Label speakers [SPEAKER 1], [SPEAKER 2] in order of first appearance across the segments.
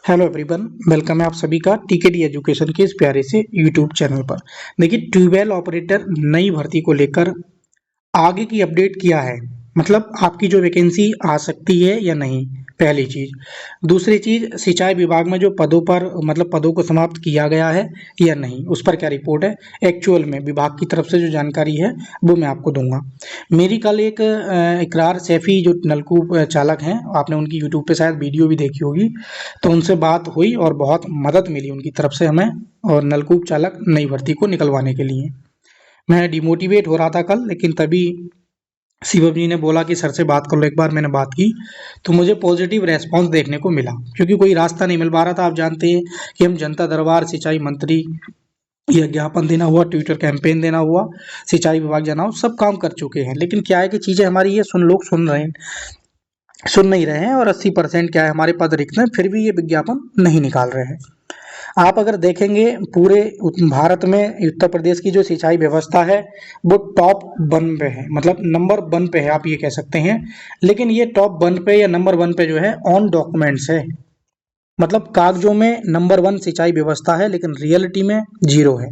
[SPEAKER 1] Hello everyone, welcome है आप सभी का टीकेडी एजुकेशन के इस प्यारे से यूट्यूब चैनल पर। देखिए, ट्यूबवेल ऑपरेटर नई भर्ती को लेकर आगे की अपडेट क्या है, मतलब आपकी जो वैकेंसी आ सकती है या नहीं, पहली चीज। दूसरी चीज, सिंचाई विभाग में जो पदों पर मतलब पदों को समाप्त किया गया है या नहीं, उस पर क्या रिपोर्ट है, एक्चुअल में विभाग की तरफ से जो जानकारी है वो मैं आपको दूंगा। मेरी कल एक इकरार सैफी जो नलकूप चालक हैं, आपने उनकी यूट्यूब पे शायद वीडियो भी देखी होगी, तो उनसे बात हुई और बहुत मदद मिली उनकी तरफ से हमें, और नलकूप चालक नई भर्ती को निकलवाने के लिए। मैं डिमोटिवेट हो रहा था कल, लेकिन तभी शिवम जी ने बोला कि सर से बात कर लो एक बार। मैंने बात की तो मुझे पॉजिटिव रेस्पॉन्स देखने को मिला, क्योंकि कोई रास्ता नहीं मिल पा रहा था। आप जानते हैं कि हम जनता दरबार, सिंचाई मंत्री, या ज्ञापन देना हुआ, ट्विटर कैंपेन देना हुआ, सिंचाई विभाग जाना हो, सब काम कर चुके हैं। लेकिन क्या है कि चीज़ें हमारी ये लोग सुन रहे हैं, सुन नहीं रहे हैं, और 80% क्या है, हमारे पद रिक्त हैं, फिर भी ये विज्ञापन नहीं निकाल रहे हैं। आप अगर देखेंगे पूरे भारत में उत्तर प्रदेश की जो सिंचाई व्यवस्था है वो टॉप 1 पे है, मतलब नंबर 1 पे है, आप ये कह सकते हैं। लेकिन ये टॉप 1 पे या नंबर 1 पे जो है ऑन डॉक्यूमेंट्स है, मतलब कागजों में नंबर 1 सिंचाई व्यवस्था है, लेकिन रियलिटी में जीरो है।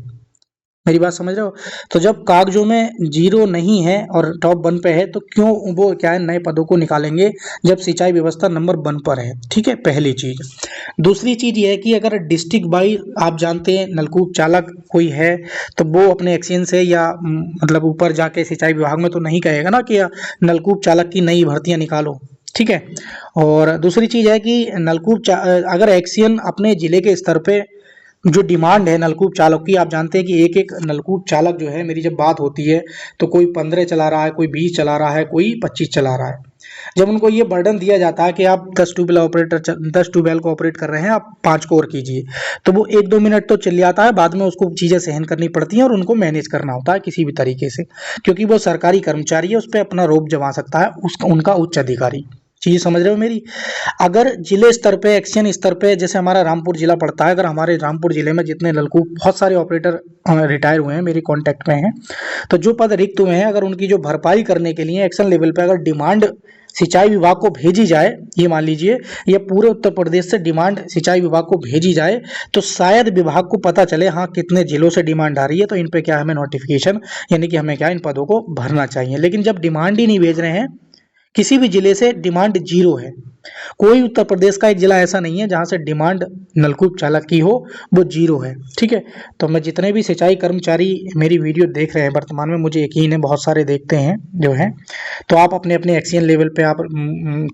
[SPEAKER 1] मेरी बात समझ रहे हो? तो जब कागजों में जीरो नहीं है और टॉप 1 पे है, तो क्यों वो क्या है नए पदों को निकालेंगे जब सिंचाई व्यवस्था नंबर 1 पर है। ठीक है, पहली चीज। दूसरी चीज ये है कि अगर डिस्ट्रिक्ट बाई आप जानते हैं नलकूप चालक कोई है, तो वो अपने एक्सचेंज से या मतलब ऊपर जाके सिंचाई विभाग में तो नहीं कहेगा ना कि नलकूप चालक की नई भर्तियां निकालो। ठीक है। और दूसरी चीज है कि अगर एक्सियन अपने जिले के स्तर पे जो डिमांड है नलकूप चालक की, आप जानते हैं कि एक एक नलकूप चालक जो है, मेरी जब बात होती है तो कोई 15 चला रहा है, कोई 20 चला रहा है, कोई 25 चला रहा है। जब उनको ये बर्डन दिया जाता है कि आप 10 ट्यूबवेल को ऑपरेट कर रहे हैं, आप 5 को और कीजिए, तो वो 1-2 मिनट तो चल जाता है, बाद में उसको चीज़ें सहन करनी पड़ती हैं और उनको मैनेज करना होता है किसी भी तरीके से, क्योंकि वो सरकारी कर्मचारी है, उस पर अपना रोब जमा सकता है उसका उनका उच्च अधिकारी। चीज़ समझ रहे हो मेरी? अगर जिले स्तर पे, एक्शन स्तर पे, जैसे हमारा रामपुर जिला पड़ता है, अगर हमारे रामपुर जिले में जितने नलकूप, बहुत सारे ऑपरेटर रिटायर हुए हैं, मेरे कांटेक्ट में हैं, तो जो पद रिक्त हुए हैं, अगर उनकी जो भरपाई करने के लिए एक्शन लेवल पे अगर डिमांड सिंचाई विभाग को भेजी जाए, ये मान लीजिए, या पूरे उत्तर प्रदेश से डिमांड सिंचाई विभाग को भेजी जाए, तो शायद विभाग को पता चले हाँ कितने जिलों से डिमांड आ रही है, तो इन पे क्या हमें नोटिफिकेशन, यानी कि हमें क्या इन पदों को भरना चाहिए। लेकिन जब डिमांड ही नहीं भेज रहे हैं, किसी भी जिले से डिमांड जीरो है, कोई उत्तर प्रदेश का एक जिला ऐसा नहीं है जहां से डिमांड नलकूप चालक की हो, वो जीरो है। ठीक है। तो मैं जितने भी सिंचाई कर्मचारी मेरी वीडियो देख रहे हैं वर्तमान में, मुझे यकीन है बहुत सारे देखते हैं जो है, तो आप अपने अपने एक्शन लेवल पे आप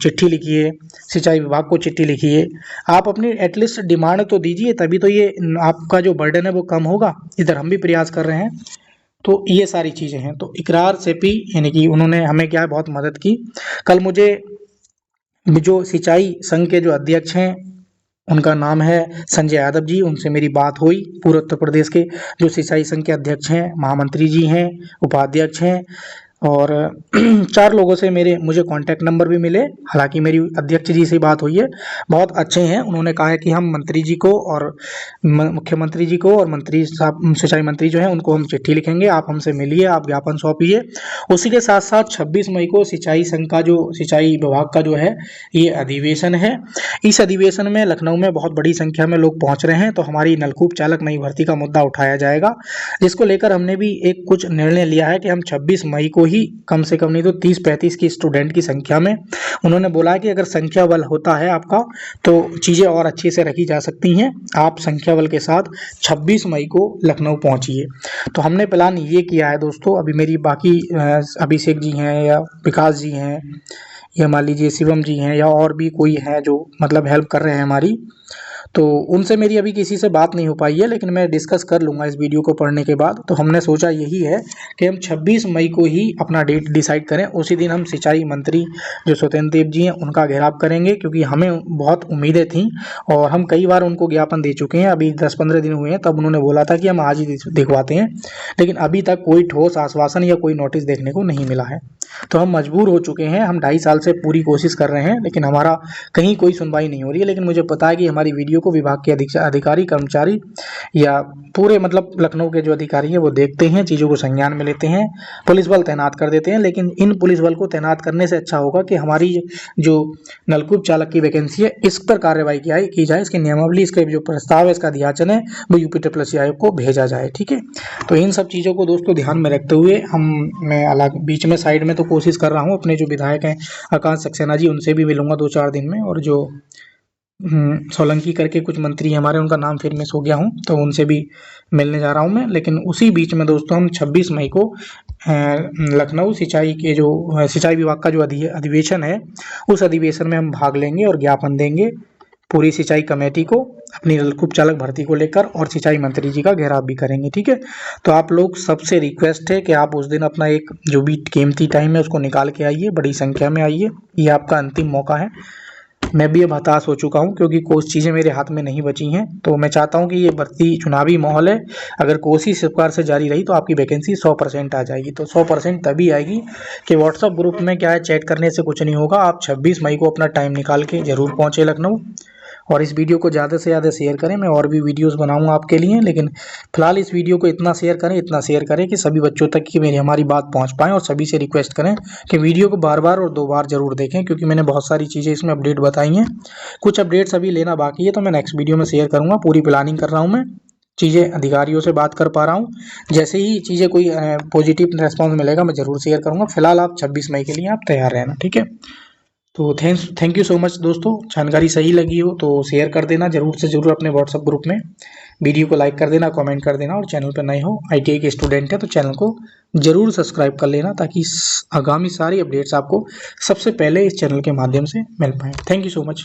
[SPEAKER 1] चिट्ठी लिखिए, सिंचाई विभाग को चिट्ठी लिखिए, आप अपनी एटलीस्ट डिमांड तो दीजिए, तभी तो ये आपका जो बर्डन है वो कम होगा। इधर हम भी प्रयास कर रहे हैं। तो ये सारी चीज़ें हैं। तो इकरार सेपी, यानी कि उन्होंने हमें क्या है बहुत मदद की। कल मुझे जो सिंचाई संघ के जो अध्यक्ष हैं, उनका नाम है संजय यादव जी, उनसे मेरी बात हुई। पूरे उत्तर प्रदेश के जो सिंचाई संघ के अध्यक्ष हैं, महामंत्री जी हैं, उपाध्यक्ष हैं, और 4 लोगों से मुझे कांटेक्ट नंबर भी मिले। हालांकि मेरी अध्यक्ष जी से बात हुई है, बहुत अच्छे हैं। उन्होंने कहा है कि हम मंत्री जी को और मुख्यमंत्री जी को और मंत्री साहब, सिंचाई मंत्री जो हैं, उनको हम चिट्ठी लिखेंगे, आप हमसे मिलिए, आप ज्ञापन सौंपिए। उसी के साथ साथ 26 मई को सिंचाई संघ का जो सिंचाई विभाग का जो है ये अधिवेशन है। इस अधिवेशन में लखनऊ में बहुत बड़ी संख्या में लोग पहुंच रहे हैं, तो हमारी नलकूप चालक नई भर्ती का मुद्दा उठाया जाएगा, जिसको लेकर हमने भी एक कुछ निर्णय लिया है कि हम 26 मई को ही कम से कम नहीं तो 30-35 की स्टूडेंट की संख्या में, उन्होंने बोला है कि अगर संख्या बल होता है आपका तो चीज़ें और अच्छे से रखी जा सकती हैं, आप संख्या बल के साथ 26 मई को लखनऊ पहुंचिए। तो हमने प्लान ये किया है दोस्तों। अभी मेरी बाकी अभिषेक जी हैं या विकास जी हैं या मान लीजिए शिवम जी हैं या और भी कोई है जो मतलब हेल्प कर रहे हैं हमारी, तो उनसे मेरी अभी किसी से बात नहीं हो पाई है, लेकिन मैं डिस्कस कर लूँगा इस वीडियो को पढ़ने के बाद। तो हमने सोचा यही है कि हम 26 मई को ही अपना डेट डिसाइड करें। उसी दिन हम सिंचाई मंत्री जो सत्येंद्र देव जी हैं उनका घेराव करेंगे, क्योंकि हमें बहुत उम्मीदें थीं और हम कई बार उनको ज्ञापन दे चुके हैं। अभी 10-15 दिन हुए हैं, तब उन्होंने बोला था कि हम आज ही दिखवाते हैं, लेकिन अभी तक कोई ठोस आश्वासन या कोई नोटिस देखने को नहीं मिला है। तो हम मजबूर हो चुके हैं। हम 2.5 साल से पूरी कोशिश कर रहे हैं, लेकिन हमारा कहीं कोई सुनवाई नहीं हो रही है। लेकिन मुझे पता है कि हमारी वीडियो को विभाग के अधिकारी, कर्मचारी या पूरे मतलब लखनऊ के जो अधिकारी हैं वो देखते हैं, चीज़ों को संज्ञान में लेते हैं, पुलिस बल तैनात कर देते हैं। लेकिन इन पुलिस बल को तैनात करने से अच्छा होगा कि हमारी जो नलकूप चालक की वैकेंसी है इस पर कार्रवाई की जाए, इसकी नियमावली, इसका जो प्रस्ताव है, इसका अध्याचन है, वो यूपीट्रिपलसी आयोग को भेजा जाए। ठीक है, तो इन सब चीज़ों को दोस्तों ध्यान में रखते हुए मैं अलग बीच में साइड में तो कोशिश कर रहा हूँ, अपने जो विधायक हैं आकाश सक्सेना जी, उनसे भी मिलूंगा 2-4 दिन में, और जो सोलंकी करके कुछ मंत्री हमारे, उनका नाम फिर मिस हो गया हूँ, तो उनसे भी मिलने जा रहा हूँ मैं। लेकिन उसी बीच में दोस्तों हम 26 मई को लखनऊ सिंचाई के जो सिंचाई विभाग का जो अधिवेशन है, उस अधिवेशन में हम भाग लेंगे और ज्ञापन देंगे पूरी सिंचाई कमेटी को अपनी नलकूप चालक भर्ती को लेकर, और सिंचाई मंत्री जी का घेराव भी करेंगे। ठीक है, तो आप लोग सबसे रिक्वेस्ट है कि आप उस दिन अपना एक जो भी कीमती टाइम है उसको निकाल के आइए, बड़ी संख्या में आइए, ये आपका अंतिम मौका है। मैं भी अब हताश हो चुका हूँ क्योंकि कुछ चीज़ें मेरे हाथ में नहीं बची हैं, तो मैं चाहता हूँ कि ये भर्ती चुनावी माहौल है, अगर कोशिश इस प्रकार से जारी रही तो आपकी वैकेंसी 100% आ जाएगी। तो 100% तभी आएगी कि व्हाट्सअप ग्रुप में क्या है, चैट करने से कुछ नहीं होगा। आप 26 मई को अपना टाइम निकाल के ज़रूर पहुँचे लखनऊ, और इस वीडियो को ज़्यादा से ज़्यादा शेयर करें। मैं और भी वीडियोस बनाऊंगा आपके लिए, लेकिन फिलहाल इस वीडियो को इतना शेयर करें कि सभी बच्चों तक की हमारी बात पहुंच पाए, और सभी से रिक्वेस्ट करें कि वीडियो को बार बार और 2 बार जरूर देखें, क्योंकि मैंने बहुत सारी चीज़ें इसमें अपडेट बताई हैं। कुछ अपडेट्स अभी लेना बाकी है, तो मैं नेक्स्ट वीडियो में शेयर करूँगा। पूरी प्लानिंग कर रहा हूँ मैं, चीज़ें अधिकारियों से बात कर पा रहा हूँ। जैसे ही चीज़ें कोई पॉजिटिव रेस्पॉन्स मिलेगा मैं ज़रूर शेयर करूँगा। फिलहाल आप 26 मई के लिए आप तैयार रहना। ठीक है, तो थैंक यू सो मच दोस्तों। जानकारी सही लगी हो तो शेयर कर देना ज़रूर से ज़रूर अपने व्हाट्सएप ग्रुप में, वीडियो को लाइक कर देना, कमेंट कर देना, और चैनल पर नए हो, आईटीआई के स्टूडेंट हैं तो चैनल को ज़रूर सब्सक्राइब कर लेना, ताकि आगामी सारी अपडेट्स आपको सबसे पहले इस चैनल के माध्यम से मिल पाएँ। Thank you so much.